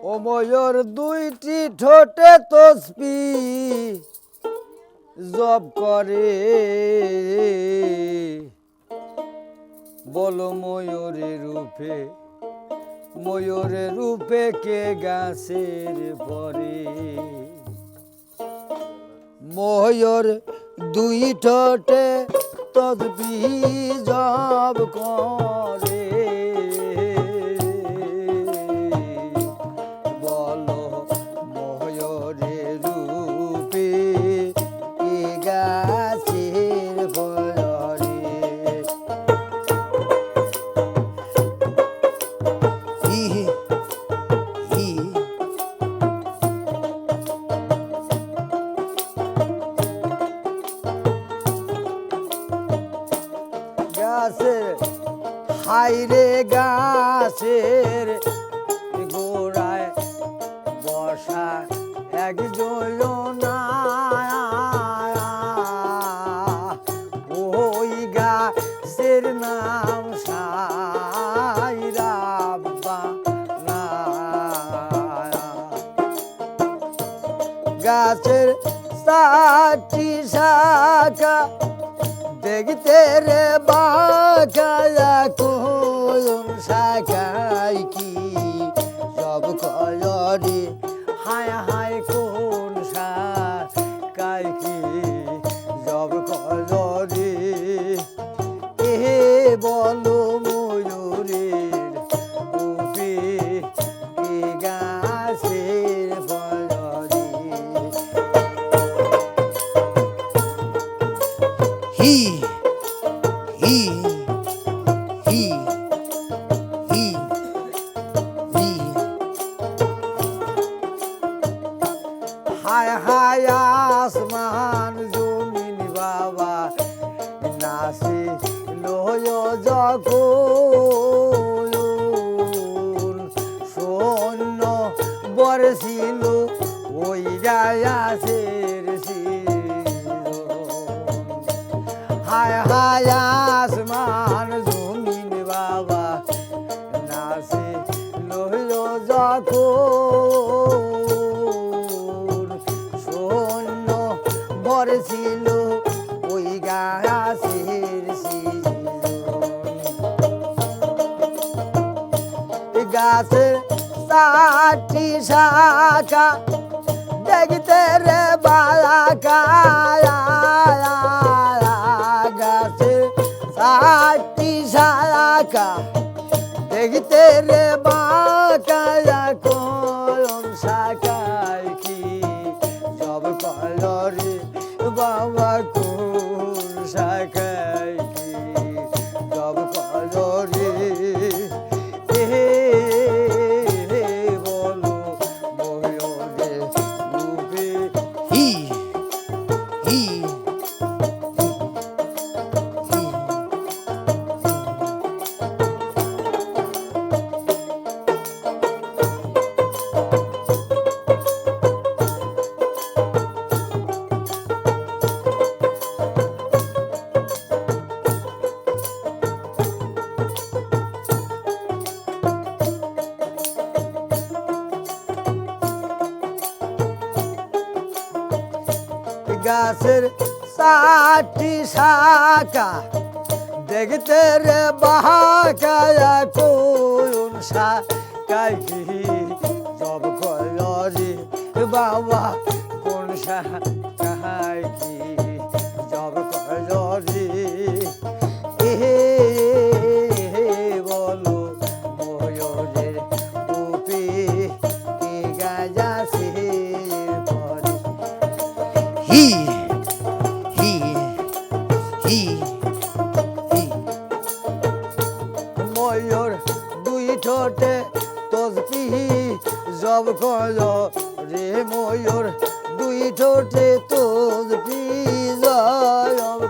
ও ময়ূর দুইটি ঠোঁটে তসবি জপ করে বলো ময়ূরের রূপে কে গাছের পরে ময়ূর দুই ঠোঁটে তসবি জপ করে হাইরে গাছের গোড়ায় বসা একজন ওই গাছের নাম সাইরাব্বা গাছের চারটি শাখা দেখতে রে বাঁকা কোন শাখায় কি সব কলরে হায় হায় কোন শাখায় কি সব কলরে এ বলো ময়ূরের রূপে এ গাছের বলরে হি হি হি হি হি হায় হায় আসমান জমিন বাবা নাসি লোয় যখন শূন্য বর্ষিল ওই রায়াসের হায় হায় আসমান জমিন বাবা নাসে লোহিল যখন শূন্য ভরেছিল ওই গাছের গাছের চারটি শাখা দেখতে রে বালাকা চারটি শাখা দেখতে রে বাঁকা কোন শাখায় কি সব কলরে বাবা কোন শাখায় কি সব কলরে বলো ময়ূরের রূপে হি হি গাছের চারটি শাখা দেখতে রে বাঁকা কোন শাখায় কি সব কলরে বাবা কোন শাখায় কি সব কলরে বলো ময়ূরের রূপে কে গাছের পরে হি হি হি হি ময়ূর দুই ঠোঁটে তসবি জপ করলো রে ময়ূর দুই ঠোঁটে তসবি জপ